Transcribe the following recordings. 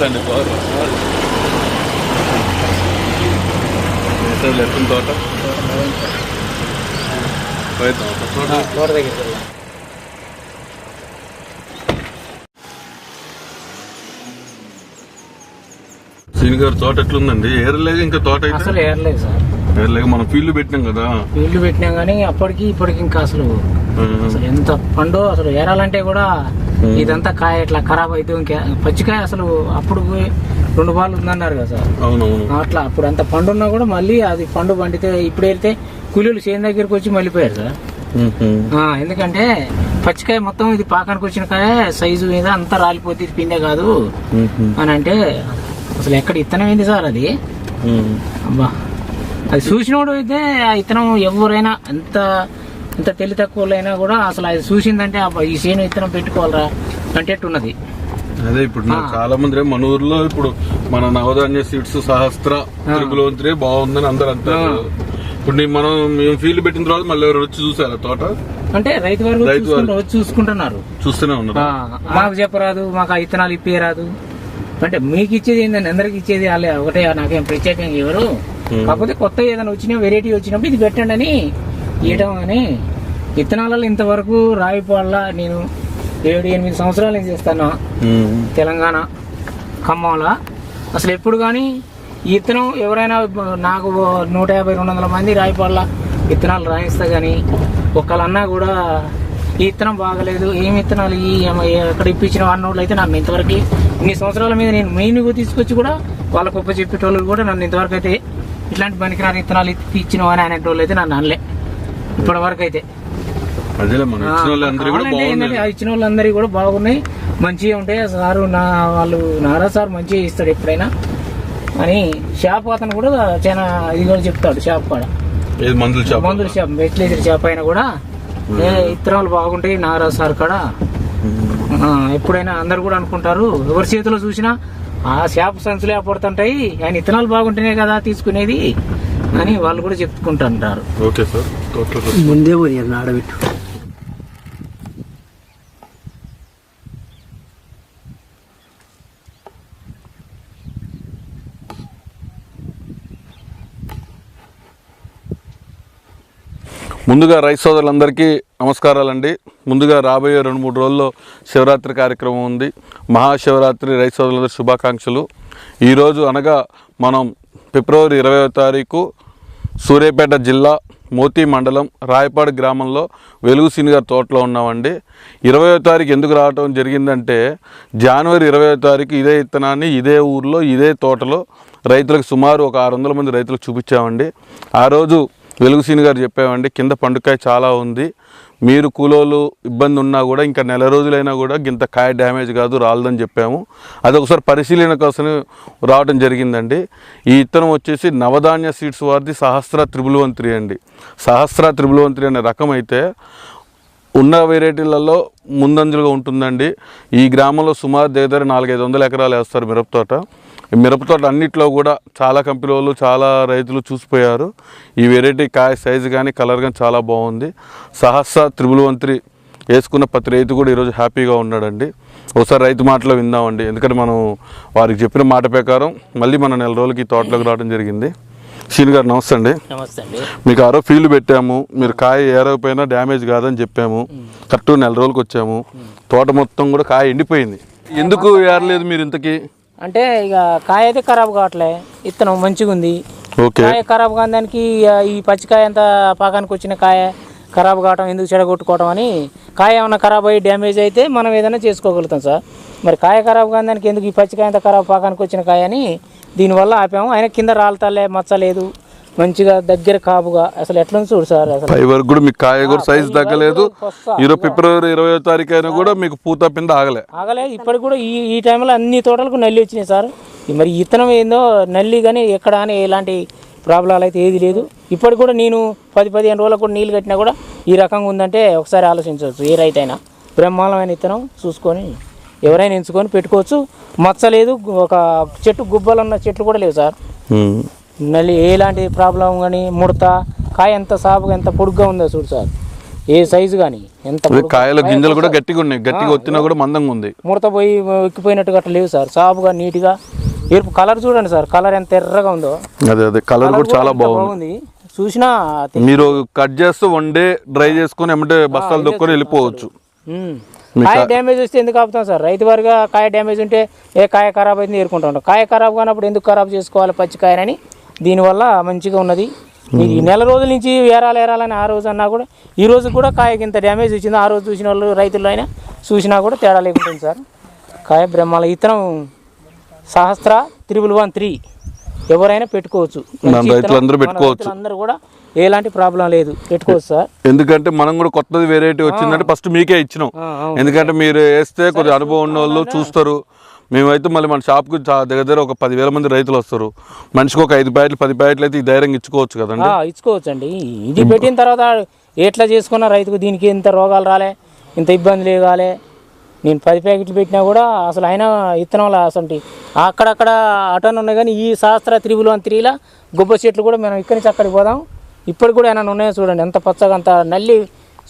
అండి ఎత్తున తోట తోట దగ్గర సీని గారు తోట ఎట్లుందండి? ఏరలేక ఇంకా తోట అయితే అసలు ఏరలేదు సార్. ఏరలేక మనం ఫీల్డ్ పెట్టినాం కదా, ఫీల్డ్ పెట్టినాం కానీ అప్పటికి ఇప్పటికి ఇంకా అసలు ఎంత పండు అసలు ఏరాలంటే కూడా ఇదంతా కాయ ఇట్లా ఖరాబ్ అయితే ఇంకా పచ్చికాయ అసలు అప్పుడు 2 బాలు ఉందన్నారు కదా సార్. అవునవును. అట్లా అప్పుడు అంత పండు ఉన్నా కూడా మళ్ళీ అది పండు పండితే ఇప్పుడు వెళ్తే కూలీలు చేను దగ్గరికి వచ్చి మళ్ళీపోయారు సార్. ఎందుకంటే పచ్చికాయ మొత్తం ఇది పాకానికి వచ్చిన కాయ సైజు మీద అంతా రాలిపోతే ఇది పిండే కాదు అని అంటే అసలు ఎక్కడ ఇత్తనం ఏంది సార్ అది. అబ్బా అది చూసినోడు అయితే ఆ ఇత్తనం ఎవరైనా ఎంత తెలివి తక్కువలైనా కూడా అసలు అది చూసిందంటే అబ్బా ఈ చేను ఇత్తనం పెట్టుకోవాలరా అంటేట్టున్నది. అదే ఇప్పుడు చాలా మంది మన ఊర్లో ఇప్పుడు మన నవధాన్య సీడ్స్ సహస్ర త్రిపులవంతి బాగుందని అందరు అంటారు. ఇప్పుడు మేము ఫీల్డ్ పెట్టిన తర్వాత మళ్ళీ ఎవరు వచ్చి చూసారా తోట? అంటే రైతు వారు వచ్చి చూసుకుంటున్నారు, చూస్తూనే ఉన్నారు. మాకు చెప్పరాదు, మాకు ఆ ఇత్తనాలు ఇప్పేయరాదు అంటే మీకు ఇచ్చేది ఏంటంటే అందరికి ఇచ్చేది వాళ్ళే ఒకటే, నాకేం ప్రత్యేకంగా ఎవరు కాకపోతే కొత్త ఏదైనా వచ్చినా వెరైటీ వచ్చినప్పుడు ఇది పెట్టండి అని ఇవ్వడం. అని విత్తనాలలో ఇంతవరకు రాయిపాళ్ళ నేను 7-8 సంవత్సరాలు నేను చేస్తాను తెలంగాణ ఖమ్మంలో. అసలు ఎప్పుడు కానీ ఈ ఇత్తనం ఎవరైనా నాకు 150-200 మంది రాయిపాళ్ళ విత్తనాలు రాయిస్తా కానీ ఒక్కళ్ళన్నా కూడా ఈ ఇత్తనం బాగలేదు, ఏమి ఇత్తనాలు ఎక్కడ ఇప్పించిన అన్నోళ్ళు అయితే నన్ను ఇంతవరకు ఇన్ని సంవత్సరాల మీద నేను మెయిన్గా తీసుకొచ్చి కూడా వాళ్ళ గొప్ప చెప్పేటోళ్ళు కూడా నన్ను ఇంతవరకు అయితే ఇట్లాంటి పనికిరాని ఇత్తనాలు ఇప్పించిన అని అనేటోళ్ళు అయితే నన్ను అనలే ఇప్పటి వరకు అయితే. ఇచ్చిన వాళ్ళందరికీ కూడా బాగున్నాయి, మంచిగా ఉంటాయి సారు. వాళ్ళు నారా సార్ మంచిగా ఇస్తాడు ఎప్పుడైనా అని షాప్ అతను కూడా చాలా ఇది కూడా చెప్తాడు. షాప్ కూడా మందుల షాప్ వెట్లేజర్ షాప్ అయినా కూడా ఇత్తనాలు బాగుంటాయి నారా సార్ కాడ ఎప్పుడైనా అందరు కూడా అనుకుంటారు. ఎవరి చేతిలో చూసినా ఆ షాప్ సంచులే పడుతుంటాయి, ఆయన ఇత్తనాలు బాగుంటేనే కదా తీసుకునేది అని వాళ్ళు కూడా చెప్పుకుంటుంటారు. ముందే ఆడబెట్టు ముందుగా రైతు సోదరులందరికీ నమస్కారాలండి. ముందుగా రాబోయే 2-3 రోజుల్లో శివరాత్రి కార్యక్రమం ఉంది. మహాశివరాత్రి రైతు సోదరులందరి శుభాకాంక్షలు. ఈరోజు అనగా మనం ఫిబ్రవరి 20వ తారీఖు సూర్యాపేట జిల్లా మోతి మండలం రాయపాడు గ్రామంలో వెలుగు సీని గారి తోటలో ఉన్నామండి. 20వ తారీఖు ఎందుకు రావటం జరిగిందంటే జనవరి 20వ తారీఖు ఇదే ఇత్తనాన్ని ఇదే ఊర్లో ఇదే తోటలో రైతులకు సుమారు ఒక 600 మంది రైతులకు చూపించామండి. ఆ రోజు వెలుగు సీని గారు చెప్పామండి, కింద పండుకాయ చాలా ఉంది, మీరు కూలోళ్ళు ఇబ్బంది ఉన్నా కూడా ఇంకా 4 రోజులైనా కూడా ఇంత కాయ డ్యామేజ్ కాదు రాలదని చెప్పాము. అది ఒకసారి పరిశీలన కోసం రావడం జరిగిందండి. ఈ ఇత్తనం వచ్చేసి నవధాన్య సీడ్స్ వారిది సహస్ర త్రిపులవంతి అండి. సహస్ర త్రిపులవంతి అనే రకం అయితే ఉన్న వెరైటీలలో ముందంజలుగా ఉంటుందండి. ఈ గ్రామంలో సుమారు దగ్గర 400-500 ఎకరాలు వేస్తారు మిరపతోట. ఈ మిరపతోట అన్నిట్లో కూడా చాలా కంపెనీ వాళ్ళు చాలా రైతులు చూసిపోయారు. ఈ వెరైటీ కాయ సైజు కానీ కలర్ కానీ చాలా బాగుంది. సహస్ర త్రిపులవంతి వేసుకున్న ప్రతి రైతు కూడా ఈరోజు హ్యాపీగా ఉన్నాడండి. ఒకసారి రైతు మాటలో విందామండి, ఎందుకంటే మనం వారికి చెప్పిన మాట ప్రకారం మళ్ళీ మనం 4 రోజులకి ఈ తోటలోకి రావడం జరిగింది. సీని గారు నమస్తే అండి. నమస్తే అండి. మీకు 6 ఫీల్డ్ పెట్టాము, మీరు కాయ ఏరకపోయినా డ్యామేజ్ కాదని చెప్పాము. కరెక్ట్ 4 రోజులకి వచ్చాము, తోట మొత్తం కూడా కాయ ఎండిపోయింది. ఎందుకు ఏరలేదు మీరు ఇంతకీ? అంటే ఇక కాయ అయితే ఖరాబ్ కావట్లే, ఇత్తనం మంచిగా ఉంది. కాయ ఖరాబ్ కాని దానికి ఈ పచ్చికాయ అంతా పాకానికి వచ్చిన కాయ ఖరాబ్ కావటం ఎందుకు, చెడగొట్టుకోవటం అని. కాయ ఏమైనా ఖరాబ్ అయ్యి డ్యామేజ్ అయితే మనం ఏదైనా చేసుకోగలుగుతాం సార్. మరి కాయ ఖరాబ్ కాని దానికి ఎందుకు ఈ పచ్చికాయ అంతా ఖరాబ్ పాకానికి వచ్చిన కాయ అని దీనివల్ల ఆపాము. ఆయన కింద రాలతలే మచ్చలేదు, మంచిగా దగ్గర కాపుగా అసలు ఎట్లా చూడు సార్. అసలు వరకు కూడా మీకు కాయ కూడా సైజ్ తగ్గలేదు. ఫిబ్రవరి 20వ తారీఖు అయినా కూడా మీకు పూత పింద ఆగలే. ఇప్పటికి కూడా ఈ టైంలో అన్ని తోటలకు నల్లి వచ్చినాయి సార్. మరి ఇత్తనం ఏందో నల్లి కానీ ఎక్కడ అని ఎలాంటి ప్రాబ్లాలు అయితే ఏది లేదు. ఇప్పటికి కూడా నేను 10-15 రోజులకు కూడా నీళ్ళు కట్టినా కూడా ఈ రకంగా ఉందంటే ఒకసారి ఆలోచించవచ్చు. ఏ రైతు అయినా బ్రహ్మాండమైన ఇత్తనం చూసుకొని ఎవరైనా ఎంచుకొని పెట్టుకోవచ్చు. మచ్చలేదు, ఒక చెట్టు గుబ్బలు ఉన్న చెట్లు కూడా లేవు సార్. మళ్ళీ ఎలాంటి ప్రాబ్లం కానీ ముడత కాయ ఎంత సాపుగా ఎంత పొడుగ్గా ఉందో చూడు సార్. ఏ సైజు కానీ ఎంత కాయల గింజలు కూడా గట్టిగా ఉన్నాయి, గట్టిగా వచ్చినా కూడా మందంగా ఉంది. ముడత పోయి ఎక్కిపోయినట్టుగా అట్లా లేవు సార్, సాఫ్గా నీట్గా. ఎరుపు కలర్ చూడండి సార్, కలర్ ఎంత ఎర్రగా ఉందో. అదే కలర్ కూడా చాలా బాగుంది. చూసినా మీరు కట్ చేస్తూ వన్ డే డ్రై చేసుకుని ఏమంటే బస్తాలు దొక్కుని వెళ్ళిపోవచ్చు. కాయ డ్యామేజ్ వస్తే ఎందుకు ఆపుతాం సార్? రైతు వారిగా కాయ డ్యామేజ్ ఉంటే ఏ కాయ ఖరాబ్ అయితే ఏరుకుంటా ఉంటాం. కాయ ఖరాబ్ కానప్పుడు ఎందుకు ఖరాబ్ చేసుకోవాలి పచ్చికాయనని దీనివల్ల మంచిగా ఉన్నది. మీకు ఈ నెల రోజుల నుంచి ఏరాలని ఆ రోజు అన్నా కూడా ఈ రోజు కూడా కాయకి ఇంత డ్యామేజ్ వచ్చింది. ఆ రోజు చూసిన వాళ్ళు రైతుల్లో అయినా చూసినా కూడా తేడా లేకుంటుంది సార్. కాయ బ్రహ్మాల ఇత్తనం సహస్ర 311 ఎవరైనా పెట్టుకోవచ్చు, రైతులందరూ పెట్టుకోవచ్చు. అందరూ కూడా ఎలాంటి ప్రాబ్లం లేదు, పెట్టుకోవచ్చు సార్. ఎందుకంటే మనం కూడా కొత్తది వెరైటీ వచ్చిందంటే ఫస్ట్ మీకే ఇచ్చినాం. ఎందుకంటే మీరు వేస్తే కొద్దిగా అనుభవం ఉన్న వాళ్ళు చూస్తారు. మేమైతే మళ్ళీ మన షాప్కి దగ్గర ఒక 10,000 మంది రైతులు వస్తారు. మనిషికి ఒక 5 ప్యాకెట్లు 10 ప్యాకెట్లు అయితే ఈ ధైర్యంగా ఇచ్చుకోవచ్చు కదండి. ఇచ్చుకోవచ్చు అండి. ఇది పెట్టిన తర్వాత ఎట్లా చేసుకున్న రైతుకు దీనికి ఇంత రోగాలు రాలే, ఇంత ఇబ్బందులు కాలే. నేను 10 ప్యాకెట్లు పెట్టినా కూడా అసలు అయినా ఇత్తనంలో అసలు అక్కడక్కడ అటన్ ఉన్నాయి. కానీ ఈ సహస్ర 313 గుబ్బ చెట్లు కూడా మనం ఇక్కడి నుంచి అక్కడికి పోదాం. ఇప్పటికి కూడా ఏమైనా ఉన్నాయో చూడండి, ఎంత పచ్చగా, అంత నల్లి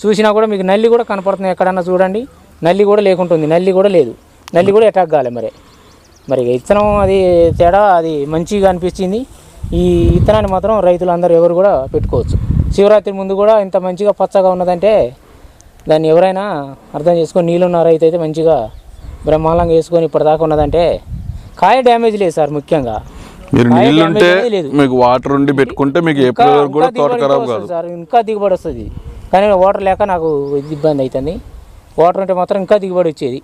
చూసినా కూడా మీకు నల్లి కూడా కనపడుతుంది. ఎక్కడన్నా చూడండి, నల్లి కూడా లేకుంటుంది, నల్లి కూడా లేదు. నల్లి కూడా అటాక్ కాలే. మరి ఇత్తనం అది తేడా అది మంచిగా అనిపించింది. ఈ ఇత్తనాన్ని మాత్రం రైతులందరూ ఎవరు కూడా పెట్టుకోవచ్చు. శివరాత్రి ముందు కూడా ఇంత మంచిగా పచ్చగా ఉన్నదంటే దాన్ని ఎవరైనా అర్థం చేసుకొని నీళ్ళున్న రైతు అయితే మంచిగా బ్రహ్మాండంగా వేసుకొని ఇప్పటిదాకా ఉన్నదంటే కాయ డ్యామేజ్ లేదు సార్. ముఖ్యంగా మీరు నీళ్ళుంటే మీకు వాటర్ ఉండి పెట్టుకుంటే మీకు ఎప్పటి కూడా తోట ఖరాబ్ కాదు సార్. ఇంకా దిగుబడి వస్తుంది. కానీ వాటర్ లేక నాకు ఇబ్బంది అవుతుంది. వాటర్ ఉంటే మాత్రం ఇంకా దిగుబడి వచ్చేది.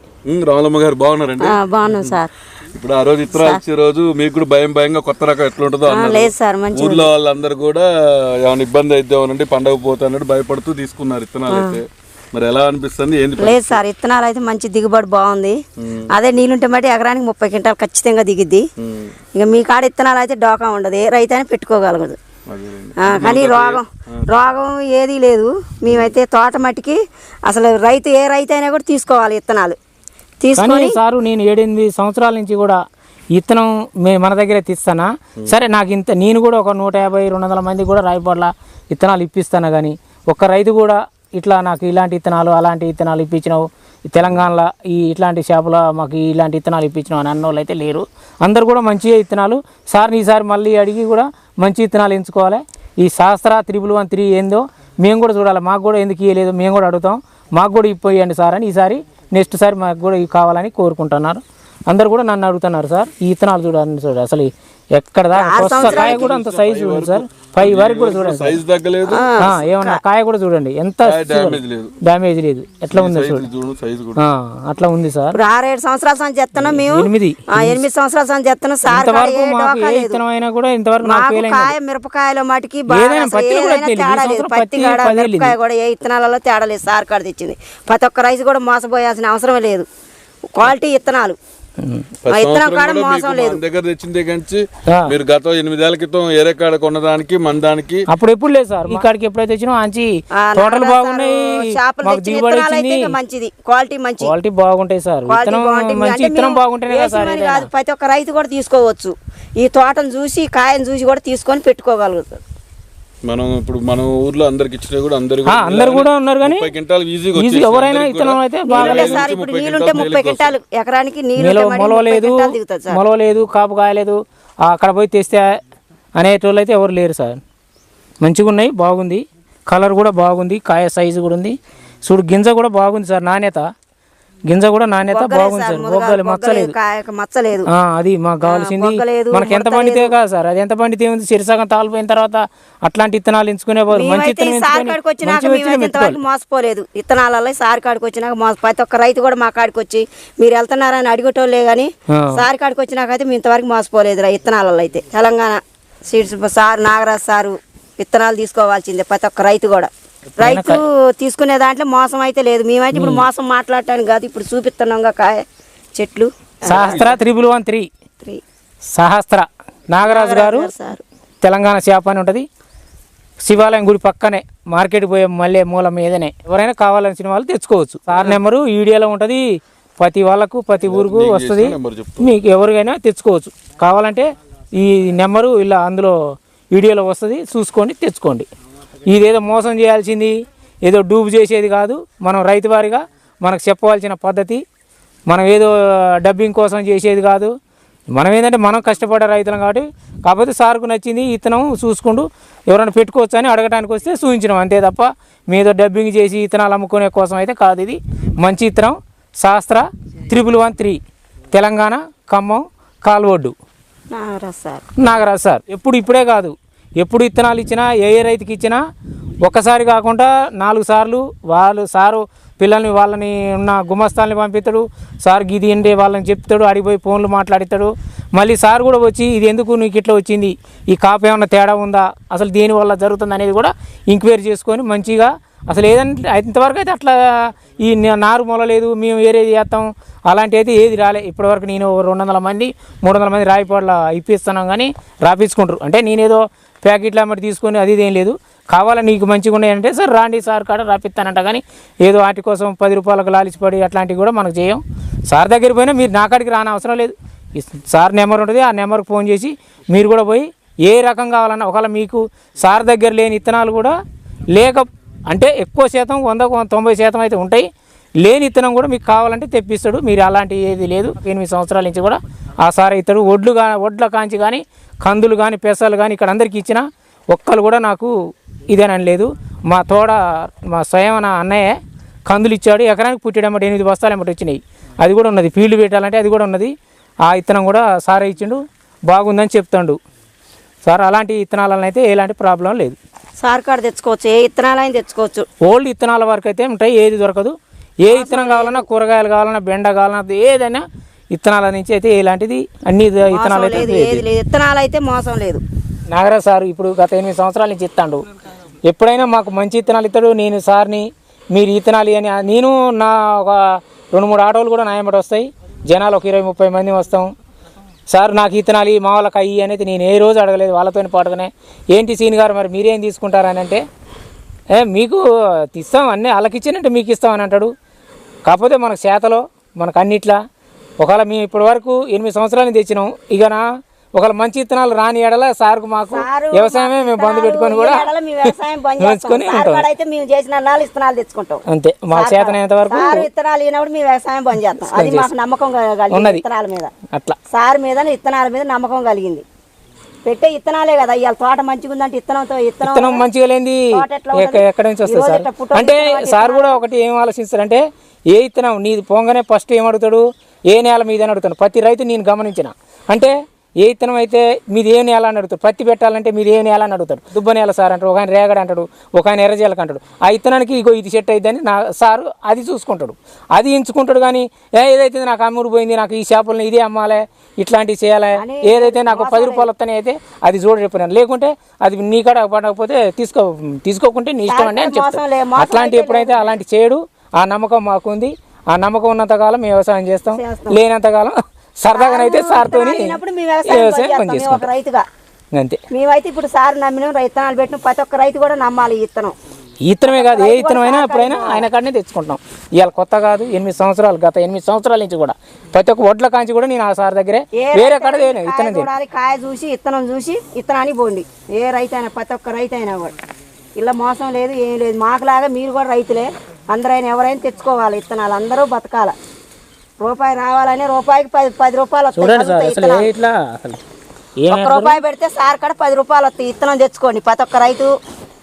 రామలమ్మ గారు బాగున్నారండి? బాగున్నాం సార్. ఇప్పుడు ఆ రోజు ఇత్తనాలు ఇచ్చే రోజు మీకు కూడా భయంగా కొత్త రకం ఎట్లుంటుందో లేదు సార్. ఊర్లో వాళ్ళందరూ కూడా ఏమైనా ఇబ్బంది అయిద్దామనండి, పండగ పోతానంటే భయపడుతూ తీసుకున్నారు ఇత్తనాలు అయితే. మరి ఎలా అనిపిస్తుంది? ఏంది? లేదు సార్, ఇత్తనాలు అయితే మంచి దిగుబడి బాగుంది. అదే నీళ్ళుంటే బట్టి ఎకరానికి 30 క్వింటాలు ఖచ్చితంగా దిగిద్ది. ఇక మీ కాడ ఇత్తనాలు అయితే డోకా ఉండదు, ఏ రైతు అయినా పెట్టుకోగలగదు. కానీ రోగం ఏదీ లేదు. మేమైతే తోట మట్టికి అసలు ఏ రైతు అయినా కూడా తీసుకోవాలి ఇత్తనాలు తీసుకొని. సారు నేను 7-8 సంవత్సరాల నుంచి కూడా ఇత్తనం మన దగ్గరే తీస్తానా సరే. నాకు నేను కూడా ఒక 150-200 మంది కూడా రాయపడలా ఇత్తనాలు ఇప్పిస్తాను. కానీ ఒక్క రైతు కూడా ఇట్లా నాకు ఇలాంటి ఇత్తనాలు అలాంటి ఇత్తనాలు ఇప్పించినావు, తెలంగాణలో ఇట్లాంటి షాపులో మాకు ఇలాంటి ఇత్తనాలు ఇప్పించినావు అని అన్నోళ్ళు అయితే లేరు. అందరు కూడా మంచిగా ఇత్తనాలు సార్ని ఈసారి మళ్ళీ అడిగి కూడా మంచి ఇత్తనాలు ఎంచుకోవాలి. ఈ సహస్ర 313 ఏందో మేము కూడా చూడాలి. మాకు కూడా ఎందుకు ఇవ్వలేదు మేము కూడా అడుగుతాం. మాకు కూడా ఇప్పియండి సార్ అని ఈసారి నెక్స్ట్ సారి మాకు కూడా ఇవి కావాలని కోరుకుంటున్నారు. అందరు కూడా నన్ను అడుగుతున్నారు సార్ ఈ ఇత్తనాలు చూడాలని. అసలు ఎక్కడ దాకా కాయ కూడా అంత సైజు చూడండి సార్, 5 వరకు కూడా చూడండి. ఏమన్నా కాయ కూడా చూడండి, ఎంత డ్యామేజ్ లేదు, ఎట్లా ఉంది అట్లా ఉంది సార్. 6-7 సంవత్సరాల సంచి చెప్తున్నాం మేము. 8 సంవత్సరాల సంచి చెప్తున్నాం సార్. మిరపకాయల మటుకి తేడా లేదు. పత్తి కాడ మిరపకాయ కూడా ఏ ఇత్తనాలలో తేడా లేదు. సార్ కాడ తెచ్చింది ప్రతి ఒక్క రైతు కూడా మోసపోయాల్సిన అవసరం లేదు. క్వాలిటీ ఇత్తనాలు దగ్గర తెచ్చిందే కంచి మీరు గత 8 ఏళ్ల క్రితం ఏరే కాడ కొన్నదానికి మన దానికి అప్పుడు ఎప్పుడు లేదు సార్. మీ కాడికి ఎప్పుడైతే వచ్చినా మంచి తోటలు బాగున్నాయి, మంచిది క్వాలిటీ బాగుంటాయి సార్. మంచి ఇత్తనం బాగుంటేనే కాదు ప్రతి ఒక్క రైతు కూడా తీసుకోవచ్చు. ఈ తోటను చూసి కాయను చూసి కూడా తీసుకొని పెట్టుకోగలుగుతారు. మనం ఇప్పుడు మన ఊర్లో అందరికి ఇచ్చినా కూడా అందరు కూడా ఉన్నారు. కానీ ఎవరైనా ఇత్తనం అయితే నీళ్ళుంటే 30 క్వింటాలు ఎకరానికి మొలవలేదు, కాపు కాయలేదు, అక్కడ పోయి తెస్తే అనేటోళ్ళు అయితే ఎవరు లేరు సార్. మంచిగా ఉన్నాయి, బాగుంది, కలర్ కూడా బాగుంది, కాయ సైజు కూడా ఉంది. చూడు గింజ కూడా బాగుంది సార్, నాణ్యత గింజ కూడా నాణ్యత బాగుంది సార్. మొగ్గలు మచ్చలేదు. అది మాకు కావాల్సింది. మనకి ఎంత పండితే కాదు సార్, అది ఎంత పండితే ఉంది. సిరిసగం తాలిపోయిన తర్వాత అట్లాంటి ఇత్తనాలు ఎంచుకునే మంచి మోసపోలేదు. ఇత్తనాలలో సారి కాడికి వచ్చినాక ప్రతి ఒక్క రైతు కూడా మా కాడికి వచ్చి మీరు వెళ్తున్నారని అడిగేటోళ్ళే. కానీ సారి కాడికి వచ్చినాక అయితే మేము ఇంతవరకు మోసపోలేదు. ఇత్తనాలలో అయితే Telangana seeds sir Nagaraju sir విత్తనాలు తీసుకోవాల్సిందే ప్రతి ఒక్క రైతు కూడా. రైతు తీసుకునే దాంట్లో మోసం అయితే లేదు. మేమైతే ఇప్పుడు మోసం మాట్లాడటానికి కాదు, ఇప్పుడు చూపిస్తున్నాం కాయ చెట్లు. సహస్ర 313 సహస్ర నాగరాజు గారు తెలంగాణ షాప్ అని ఉంటుంది. శివాలయం గుడి పక్కనే మార్కెట్ పోయే మళ్ళీ మూల మీదనే. ఎవరైనా కావాలనిసిన వాళ్ళు తెచ్చుకోవచ్చు. సార్ నెంబరు వీడియోలో ఉంటుంది. ప్రతి వాళ్ళకు ప్రతి ఊరుకు వస్తుంది. మీకు ఎవరికైనా తెచ్చుకోవచ్చు. కావాలంటే ఈ నెంబరు ఇలా అందులో వీడియోలో వస్తుంది, చూసుకొని తెచ్చుకోండి. ఇదేదో మోసం చేయాల్సింది ఏదో డూబు చేసేది కాదు. మనం రైతు వారిగా మనకు చెప్పవలసిన పద్ధతి, మనం ఏదో డబ్బింగ్ కోసం చేసేది కాదు. మనం ఏంటంటే మనం కష్టపడే రైతులం కాబట్టి, కాకపోతే సార్కు నచ్చింది ఇత్తనం చూసుకుంటూ ఎవరైనా పెట్టుకోవచ్చు అని అడగడానికి వస్తే చూపించినాం అంతే తప్ప మీదో డబ్బింగ్ చేసి ఇత్తనాలు అమ్ముకునే కోసం అయితే కాదు. ఇది మంచి ఇత్తనం శాస్త్ర 1113 తెలంగాణ ఖమ్మం కాల్వొడ్డు నాగరాజ్ సార్. ఇప్పుడే కాదు, ఎప్పుడు ఇత్తనాలు ఇచ్చినా ఏ రైతుకి ఇచ్చినా ఒక్కసారి కాకుండా 4 సార్లు వాళ్ళు సారు పిల్లల్ని వాళ్ళని ఉన్న గుమస్తాల్ని పంపిస్తాడు. సార్ గిది అంటే వాళ్ళని చెప్తాడు, అడిగిపోయి ఫోన్లు మాట్లాడిస్తాడు. మళ్ళీ సార్ కూడా వచ్చి ఇది ఎందుకు నీకు ఇట్లా వచ్చింది, ఈ కాపు ఏమన్నా తేడా ఉందా, అసలు దేనివల్ల జరుగుతుంది అనేది కూడా ఎంక్వైరీ చేసుకొని మంచిగా అసలు ఏదంటే ఇంతవరకు అయితే అట్లా ఈ నారు మొలలేదు మేము వేరేది చేస్తాం అలాంటి అయితే ఏది రాలే ఇప్పటివరకు. నేను 200 మంది 300 మంది రాయిపాట్ల ఇప్పిస్తున్నాం కానీ రాపించుకుంటారు. అంటే నేనేదో ప్యాకెట్లు అమ్మటి తీసుకొని అది ఇదేం లేదు, కావాలా నీకు మంచిగా ఉన్నాయంటే సార్ రాండి సార్ కాడ రాపిస్తానంట. కానీ ఏదో వాటి కోసం 10 రూపాయలకు లాలిచిపడి అట్లాంటివి కూడా మనకు చేయం. సార్ దగ్గర పోయినా మీరు నా కాడికి రాని అవసరం లేదు. సార్ నెంబర్ ఉంటుంది, ఆ నెంబర్కి ఫోన్ చేసి మీరు కూడా పోయి ఏ రకం కావాలన్నా, ఒకవేళ మీకు సార్ దగ్గర లేని ఇత్తనాలు కూడా లేక అంటే ఎక్కువ శాతం 100-90% అయితే ఉంటాయి, లేని ఇత్తనం కూడా మీకు కావాలంటే తెప్పిస్తాడు. మీరు అలాంటి ఏది లేదు. 8 సంవత్సరాల నుంచి కూడా ఆ సార్ ఇస్తాడు. వడ్ల కాంచి కానీ కందులు కానీ పెసలు కానీ ఇక్కడ అందరికీ ఇచ్చిన ఒక్కరు కూడా నాకు ఇదేనని లేదు. మా మా స్వయం అన్నయ్య కందులు ఇచ్చాడు, ఎకరానికి పుట్టేటమాట 8 బస్తాలు ఎమ్మటి వచ్చినాయి. అది కూడా ఉన్నది, ఫీల్డ్ పెట్టాలంటే అది కూడా ఉన్నది. ఆ ఇత్తనం కూడా సారే ఇచ్చిండు, బాగుందని చెప్తాడు సార్. అలాంటి ఇత్తనాలను అయితే ఎలాంటి ప్రాబ్లం లేదు. సార్ కాడ తెచ్చుకోవచ్చు, ఏ ఇత్తనాలైనా తెచ్చుకోవచ్చు. ఓల్డ్ ఇత్తనాల వరకు అయితే ఉంటాయి, ఏది దొరకదు. ఏ ఇత్తనం కావాలన్నా, కూరగాయలు కావాలన్నా, బెండ కావాలన్నా, ఏదైనా ఇత్తనాల నుంచి అయితే ఇలాంటిది అన్ని ఇత్తనాలు అయితే ఇత్తనాలు అయితే మోసం లేదు. నాగరాజ్ సార్ ఇప్పుడు గత 8 సంవత్సరాల నుంచి ఇస్తాడు. ఎప్పుడైనా మాకు మంచి ఇత్తనాలు ఇస్తాడు. నేను సార్ని మీరు ఇత్తనాలు అని నేను నా ఒక 2-3 ఆటోలు కూడా నాయమటి వస్తాయి, జనాలు ఒక 20-30 మంది వస్తాం. సార్ నాకు ఇత్తనాలు మా వాళ్ళకి అయ్యి అనేది నేను ఏ రోజు అడగలేదు. వాళ్ళతో పాటుగానే ఏంటి సీని గారు మరి మీరేం తీసుకుంటారని అంటే మీకు ఇస్తాం అన్నీ వాళ్ళకి ఇచ్చానంటే మీకు ఇస్తామని అంటాడు. కాకపోతే మనకు చేతలో మనకు అన్నిట్లా ఒకవేళ మేము ఇప్పటి వరకు 8 సంవత్సరాలు తెచ్చినాం. ఇక ఒకవేళ మంచి ఇత్తనాలు రాని ఎడల సార్కు మాకు వ్యవసాయమే మేము బంధు పెట్టుకొని కూడా తెచ్చుకుంటాం అంతే. మా చేతనైనంత వరకు ఇత్తనాలు ఇచ్చినప్పుడు మీ వ్యవసాయం బంద్ చేస్తాం. అది మాకు నమ్మకం ఉన్నది ఇత్తనాల మీద. అట్లా సార్ మీద ఇత్తనాల మీద నమ్మకం కలిగింది. పెట్టే ఇత్తనాలే కదా, ఇవాళ తోట మంచిగా ఉందంటే ఇత్తనం మంచిగా లేని ఎక్కడ నుంచి వస్తుంది సార్ అంటే సార్ కూడా ఒకటి ఏం ఆలోచిస్తారంటే ఏ ఇత్తనం నీది పోగానే ఫస్ట్ ఏం అడుగుతాడు, ఏ నేల మీద అని అడుగుతాడు. ప్రతి రైతు నేను గమనించిన అంటే ఏ ఇత్తనం అయితే మీది ఏ నేల అని అడుగుతాడు. పత్తి పెట్టాలంటే మీది ఏ నేల అని అడుగుతాడు. దుబ్బ నేల సార్ అంటాడు, ఒక ఆయన రేగడ అంటాడు, ఒక ఆయన ఎర్రజేలకు అంటాడు. ఆ ఇత్తనానికి ఇగో ఇది సెట్ అయిద్దని నా సారు అది చూసుకుంటాడు, అది ఎంచుకుంటాడు. కానీ ఏదైతే నాకు అమ్ముడు పోయింది, నాకు ఈ చేపలను ఇదే అమ్మాలి, ఇట్లాంటివి చేయాలి, ఏదైతే నాకు 10 రూపాయలు వస్తానే అయితే అది చూడ చెప్పినాను. లేకుంటే అది నీ కాడ పడకపోతే తీసుకోకుంటే నీ ఇష్టం అండి అని చెప్తాను. అట్లాంటి ఎప్పుడైతే అలాంటి చేయడు. ఆ నమ్మకం మాకుంది. ఆ నమ్మకం ఉన్నంతకాలం మేము వ్యవసాయం చేస్తాం, లేనంతకాలం సరదాగానైతే సార్తో వ్యవసాయం పనిచేసుకుంటాం రైతుగా అంతే. మేమైతే ఇప్పుడు సార్ నమ్మినాం, రైతనాలు పెట్టిన ప్రతి ఒక్క రైతు కూడా నమ్మాలి. ఇత్తనమే కాదు, ఏ ఇత్తనమైనా ఎప్పుడైనా ఆయన కాడనే తెచ్చుకుంటాం. ఇవాళ కొత్త కాదు, 8 సంవత్సరాలు గత 8 సంవత్సరాల నుంచి కూడా ప్రతి ఒక్క వడ్ల కాంచి కూడా నేను ఆ సార్ దగ్గరే వేరే కాడ ఇత్తనం కాయ చూసి ఇత్తనం చూసి ఇత్తనానికి పోండి. ఏ రైతు అయినా ప్రతి ఒక్క రైతు అయినా కూడా ఇలా మోసం లేదు, ఏం లేదు. మాకులాగా మీరు కూడా రైతులే, అందరైనా ఎవరైనా తెచ్చుకోవాలి ఇత్తనాలు, అందరూ బతకాల. రూపాయి రావాలని రూపాయికి 10 రూపాయలు వస్తాయి. రూపాయి పెడితే సార్ కాడ 10 రూపాయలు వస్తాయి. ఇత్తనం తెచ్చుకోండి, ప్రతి ఒక్క రైతు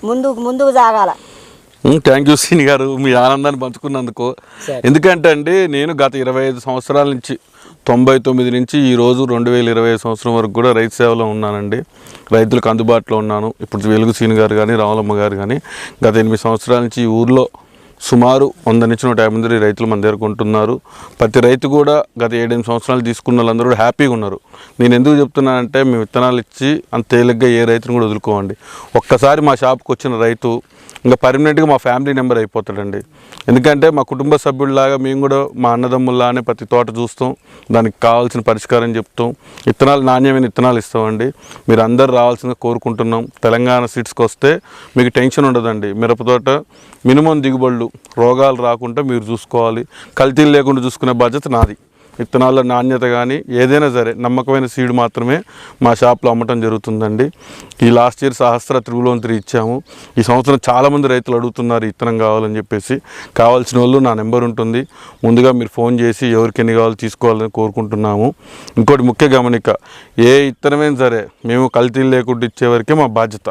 ముందుకు సాగాల. థ్యాంక్ యూ సీని గారు, మీ ఆనందాన్ని పంచుకున్నందుకు. ఎందుకంటే అండి నేను గత 25 సంవత్సరాల నుంచి 99 నుంచి ఈరోజు 2020 సంవత్సరం వరకు కూడా రైతు సేవలో ఉన్నానండి. రైతులకు అందుబాటులో ఉన్నాను. ఇప్పుడు వెలుగు సీని గారు కానీ రావులమ్మ గారు కానీ గత 8 సంవత్సరాల నుంచి ఈ ఊర్లో సుమారు 100 నుంచి 150 మంది రైతులు మన దగ్గర కొంటున్నారు. ప్రతి రైతు కూడా గత 7-8 సంవత్సరాలు తీసుకున్న వాళ్ళందరూ కూడా హ్యాపీగా ఉన్నారు. నేను ఎందుకు చెప్తున్నానంటే మేము విత్తనాలు ఇచ్చి అంత తేలిగ్గా ఏ రైతుని కూడా వదులుకోవండి. ఒక్కసారి మా షాప్కి వచ్చిన రైతు ఇంకా పర్మనెంట్గా మా ఫ్యామిలీ నెంబర్ అయిపోతాడండి. ఎందుకంటే మా కుటుంబ సభ్యుల్లాగా మేము కూడా మా అన్నదమ్ముల్లానే ప్రతి తోట చూస్తాం, దానికి కావాల్సిన పరిష్కారం చెప్తాం, విత్తనాలు నాణ్యమైన విత్తనాలు ఇస్తామండి. మీరు అందరు రావాల్సిందిగా కోరుకుంటున్నాం. తెలంగాణ సీడ్స్కి వస్తే మీకు టెన్షన్ ఉండదండి. మిరపతోట మినిమం దిగుబడులు, రోగాలు రాకుండా మీరు చూసుకోవాలి. కల్తీలు లేకుండా చూసుకునే బాధ్యత నాది. విత్తనాల నాణ్యత కానీ ఏదైనా సరే నమ్మకమైన సీడ్ మాత్రమే మా షాప్లో అమ్మటం జరుగుతుందండి. ఈ లాస్ట్ ఇయర్ సహస్ర 3 ఇచ్చాము. ఈ సంవత్సరం చాలామంది రైతులు అడుగుతున్నారు విత్తనం కావాలని చెప్పేసి. కావాల్సిన వాళ్ళు నా నెంబర్ ఉంటుంది, ముందుగా మీరు ఫోన్ చేసి ఎవరికి ఎన్ని కావాలో తీసుకోవాలని కోరుకుంటున్నాము. ఇంకోటి ముఖ్య గమనిక, ఏ విత్తనమైనా సరే మేము కల్తీలు లేకుండా ఇచ్చేవరకే మా బాధ్యత.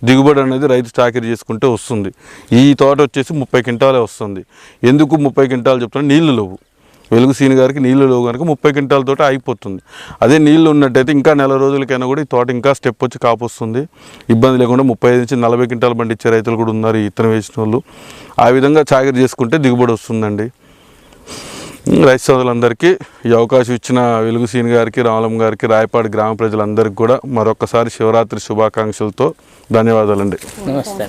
దిగుబడి అనేది రైతు చాకరీ చేసుకుంటే వస్తుంది. ఈ తోట వచ్చేసి 30 క్వింటాలే వస్తుంది. ఎందుకు 30 క్వింటాలు చెప్తున్నా, నీళ్లు లేవు. వెలుగు సీని గారికి నీళ్లు లేవు కనుక 30 క్వింటాలతో అయిపోతుంది. అదే నీళ్లు ఉన్నట్టయితే ఇంకా నెల రోజులకైనా కూడా ఈ తోట ఇంకా స్టెప్ వచ్చి కాపు వస్తుంది. ఇబ్బంది లేకుండా 35 నుంచి 40 క్వింటాలు పండించే రైతులు కూడా ఉన్నారు ఈ ఇత్తనం వేసిన వాళ్ళు. ఆ విధంగా చాకరీ చేసుకుంటే దిగుబడి వస్తుందండి. రైతు సోదరులందరికీ ఈ అవకాశం ఇచ్చిన వెలుగు సీని గారికి, రామలం గారికి, రాయపాడు గ్రామ ప్రజలందరికీ కూడా మరొకసారి శివరాత్రి శుభాకాంక్షలతో ధన్యవాదాలండి. నమస్తే.